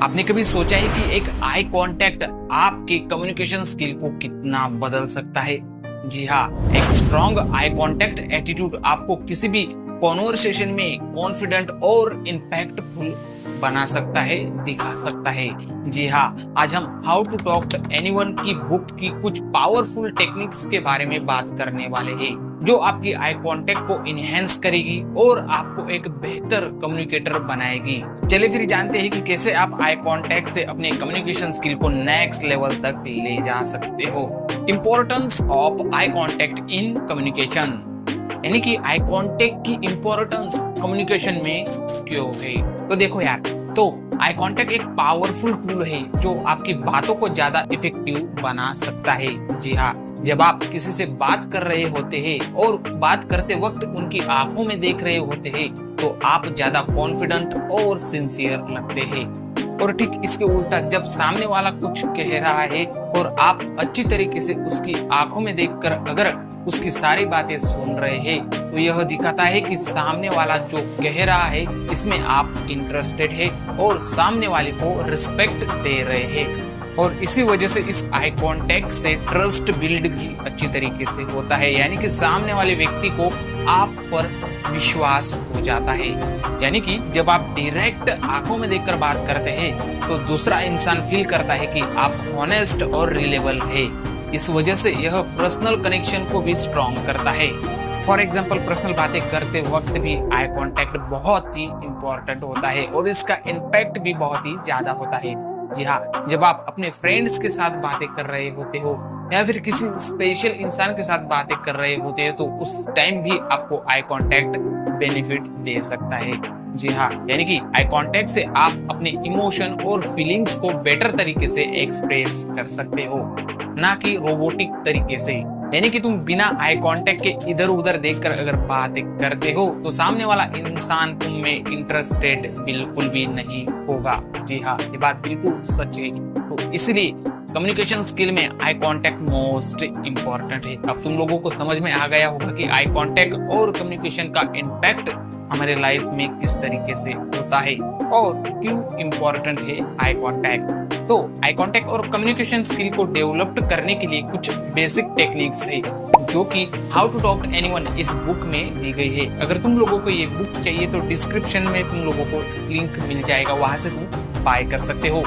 आपने कभी सोचा है कि एक आई कांटेक्ट आपके कम्युनिकेशन स्किल को कितना बदल सकता है? जी हाँ, एक स्ट्रॉन्ग आई कांटेक्ट एटीट्यूड आपको किसी भी कॉन्वर्सेशन में कॉन्फिडेंट और इम्पैक्टफुल बना सकता है, दिखा सकता है। जी हाँ, आज हम how to talk to anyone की बुक की कुछ पावरफुल टेक्निक्स के बारे में बात करने वाले हैं, जो आपकी आई कांटेक्ट को इनहेंस करेगी और आपको एक बेहतर कम्युनिकेटर बनाएगी। चलिए फिर जानते हैं कि कैसे आप आई कांटेक्ट से अपने कम्युनिकेशन स्किल को नेक्स्ट लेवल तक ले जा सकते हो। Importance of eye contact in communication, यानी कि आई कांटेक्ट की इंपॉर्टेंस कम्युनिकेशन में क्यों है। तो देखो यार, तो आई कांटेक्ट एक पावरफुल टूल है जो आपकी बातों को ज्यादा इफेक्टिव बना सकता है। जी हाँ, जब आप किसी से बात कर रहे होते हैं और बात करते वक्त उनकी आंखों में देख रहे होते हैं, तो आप ज्यादा कॉन्फिडेंट और सिंसियर लगते हैं। और ठीक इसके उल्टा, जब सामने वाला कुछ कह रहा है और आप अच्छी तरीके से उसकी आंखों में देखकर अगर उसकी सारी बातें सुन रहे हैं, तो यह दिखाता है कि सामने वाला जो कह रहा है इसमें आप इंटरेस्टेड है और सामने वाले को रिस्पेक्ट दे रहे हैं। और इसी वजह से इस आई कांटेक्ट से ट्रस्ट बिल्ड भी अच्छी तरीके से होता है, यानी कि सामने वाले व्यक्ति को आप पर विश्वास हो जाता है। यानी कि जब आप डायरेक्ट आंखों में देखकर बात करते हैं तो दूसरा इंसान फील करता है कि आप ऑनेस्ट और रिलेबल है। इस वजह से यह पर्सनल कनेक्शन को भी स्ट्रॉन्ग करता है। फॉर एग्जाम्पल, पर्सनल बातें करते वक्त भी आई कांटेक्ट बहुत ही इंपॉर्टेंट होता है और इसका इम्पैक्ट भी बहुत ही ज्यादा होता है। जी हाँ, जब आप अपने फ्रेंड्स के साथ बातें कर रहे होते हो या फिर किसी स्पेशल इंसान के साथ बातें कर रहे होते हैं, तो उस टाइम भी आपको आई कांटेक्ट बेनिफिट दे सकता है। जी हाँ, यानी कि आई कांटेक्ट से आप अपने इमोशन और फीलिंग्स को बेटर तरीके से एक्सप्रेस कर सकते हो, ना कि रोबोटिक तरीके से। यानी कि तुम बिना आई कांटेक्ट के इधर उधर देखकर अगर बात करते हो तो सामने वाला इंसान तुम में इंटरेस्टेड बिल्कुल भी नहीं होगा। जी हाँ, ये बात बिल्कुल सच है। तो इसलिए कम्युनिकेशन स्किल में आई कांटेक्ट मोस्ट इम्पोर्टेंट है। अब तुम लोगों को समझ में आ गया होगा कि आई कांटेक्ट और कम्युनिकेशन का इम्पैक्ट हमारे लाइफ में किस तरीके से होता है और क्यों इम्पोर्टेंट है आई कांटेक्ट। तो आई कांटेक्ट और कम्युनिकेशन स्किल को डेवलप करने के लिए कुछ बेसिक टेक्निक्स है, जो कि how to talk to anyone इस बुक में दी गई है। अगर तुम लोगों को ये बुक चाहिए तो डिस्क्रिप्शन में तुम लोगों को लिंक मिल जाएगा, वहां से तुम बाय कर सकते हो।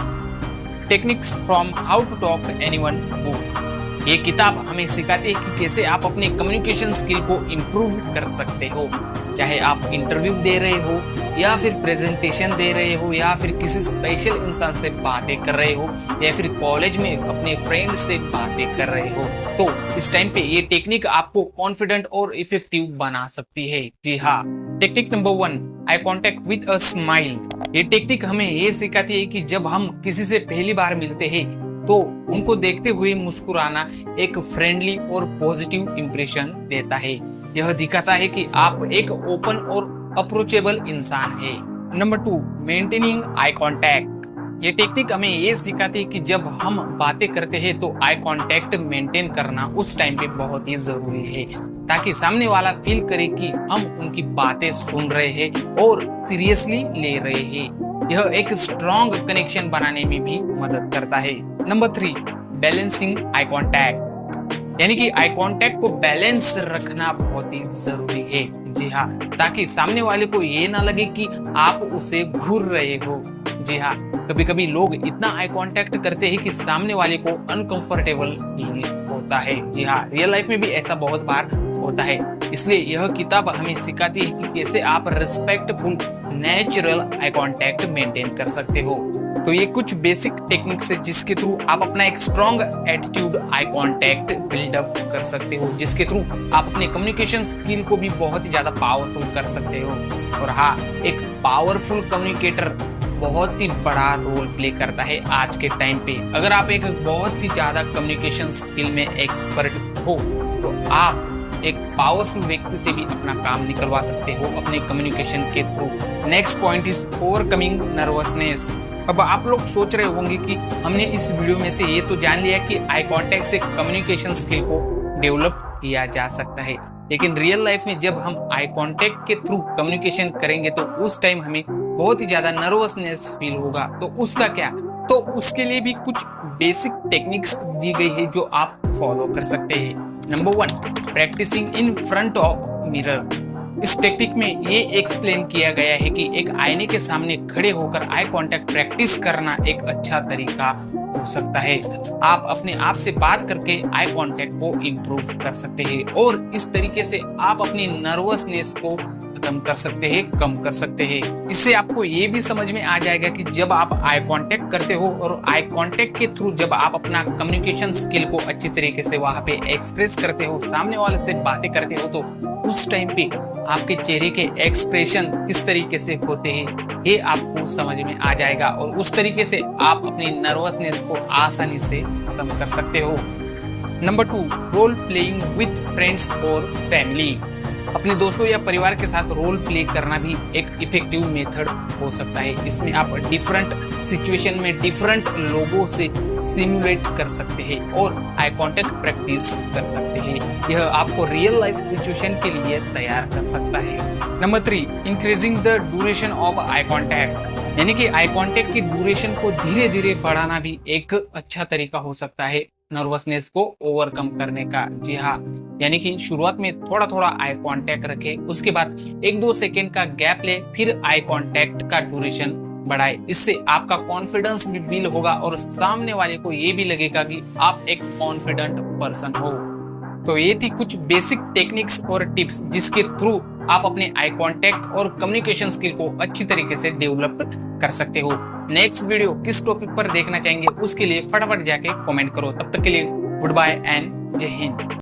Techniques from how to talk to anyone book, ये किताब हमें सिखाती है कि कैसे आप अपने कम्युनिकेशन स्किल को इम्प्रूव कर सकते हो। चाहे आप इंटरव्यू दे रहे हो या फिर प्रेजेंटेशन दे रहे हो या फिर किसी स्पेशल इंसान से बातें कर रहे हो या फिर कॉलेज में अपने फ्रेंड से बातें कर रहे हो, तो इस टाइम पे ये टेक्निक आपको कॉन्फिडेंट और इफेक्टिव बना सकती है। जी हाँ, technique number 1, eye contact with a smile. ये टेक्निक हमें ये सिखाती है कि जब हम किसी से पहली बार मिलते हैं तो उनको देखते हुए मुस्कुराना एक फ्रेंडली और पॉजिटिव इंप्रेशन देता है। यह दिखाता है कि आप एक ओपन और अप्रोचेबल इंसान है। Number 2, maintaining eye contact. ये टेक्निक हमें ये सिखाती है कि जब हम बातें करते हैं तो आई कांटेक्ट मेंटेन करना उस टाइम पे बहुत ही जरूरी है, ताकि सामने वाला फील करे कि हम उनकी बातें सुन रहे हैं और सीरियसली ले रहे हैं। यह एक स्ट्रॉन्ग कनेक्शन बनाने में भी मदद करता है। नंबर 3, बैलेंसिंग आई कांटेक्ट, यानी कि आई कांटेक्ट को बैलेंस रखना बहुत ही जरूरी है। जी हाँ, ताकि सामने वाले को ये ना लगे कि आप उसे घूर रहे हो। जी हाँ, कभी कभी लोग इतना आई कांटेक्ट करते हैं कि सामने वाले को अनकंफर्टेबल फील होता है। जी हाँ, रियल लाइफ में भी ऐसा बहुत बार होता है। इसलिए यह किताब हमें सिखाती है कि कैसे आप respectful natural eye contact maintain कर सकते हो। तो ये कुछ बेसिक टेक्निक्स है जिसके थ्रू आप अपना एक strong attitude eye contact buildup कर सकते हो, जिसके थ्रू आप अपने कम्युनिकेशन स्किल को भी बहुत ही ज्यादा पावरफुल कर सकते हो। और हाँ, एक पावरफुल कम्युनिकेटर बहुत ही बड़ा रोल प्ले करता है आज के टाइम पे। अगर आप एक बहुत ही ज्यादा कम्युनिकेशन स्किल में एक्सपर्ट हो तो आप एक पावरफुल व्यक्ति से भी अपना काम निकलवा सकते हो अपने कम्युनिकेशन के through. Next point is overcoming nervousness. अब आप लोग सोच रहे होंगे कि हमने इस वीडियो में से ये तो जान लिया कि आई कांटेक्ट से कम्युनिकेशन स्किल को डेवलप किया जा सकता है, लेकिन रियल लाइफ में जब हम आई कांटेक्ट के थ्रू कम्युनिकेशन करेंगे तो उस टाइम हमें बहुत ही ज्यादा नर्वसनेस फील होगा, तो उसका क्या? तो उसके लिए भी कुछ बेसिक टेक्निक्स दी गई है जो आप फॉलो कर सकते हैं। Number 1, practising in front of mirror. इस टेक्निक में ये एक्सप्लेन किया गया है कि एक आईने के सामने खड़े होकर आई कांटेक्ट प्रैक्टिस करना एक अच्छा तरीका हो सकता है। आप अपने आप से बात करके आई कांटेक्ट को इम्प्रूव कर सकते हैं और इस तरीके से आप अपनी नर्वसनेस को खत्म कर सकते हैं, कम कर सकते हैं। इससे आपको ये भी समझ में आ जाएगा कि जब आप आई कांटेक्ट करते हो और आई कांटेक्ट के थ्रू जब आप अपना कम्युनिकेशन स्किल को अच्छी तरीके से वहां पे एक्सप्रेस करते हो, सामने वाले से बातें करते हो, तो उस टाइम पे आपके चेहरे के एक्सप्रेशन किस तरीके से होते हैं ये आपको समझ में आ जाएगा और उस तरीके से आप अपनी नर्वसनेस को आसानी से खत्म कर सकते हो। Number 2, role playing with friends और फैमिली। अपने दोस्तों या परिवार के साथ रोल प्ले करना भी एक इफेक्टिव मेथड हो सकता है। इसमें आप डिफरेंट सिचुएशन में डिफरेंट लोगों से सिमुलेट कर सकते हैं और आई कांटेक्ट प्रैक्टिस कर सकते हैं। यह आपको रियल लाइफ सिचुएशन के लिए तैयार कर सकता है। Number 3, increasing the duration of eye contact, यानी कि आई कांटेक्ट की ड्यूरेशन को धीरे धीरे बढ़ाना भी एक अच्छा तरीका हो सकता है नर्वसनेस को ओवरकम करने का। जी हाँ, यानी कि शुरुआत में थोड़ा थोड़ा आई कांटेक्ट रखे, उसके बाद 1-2 सेकेंड का गैप ले, फिर आई कांटेक्ट का ड्यूरेशन बढ़ाए। इससे आपका कॉन्फिडेंस भी बिल्ड होगा और सामने वाले को ये भी लगेगा कि आप एक कॉन्फिडेंट पर्सन हो। तो ये थी कुछ बेसिक टेक्निक्स और टिप्स जिसके थ्रू आप अपने आई कांटेक्ट और कम्युनिकेशन स्किल को अच्छी तरीके से डेवलप कर सकते हो। नेक्स्ट वीडियो किस टॉपिक पर देखना चाहेंगे उसके लिए फटाफट जाके कमेंट करो। तब तक के लिए गुड बाय एंड जय हिंद।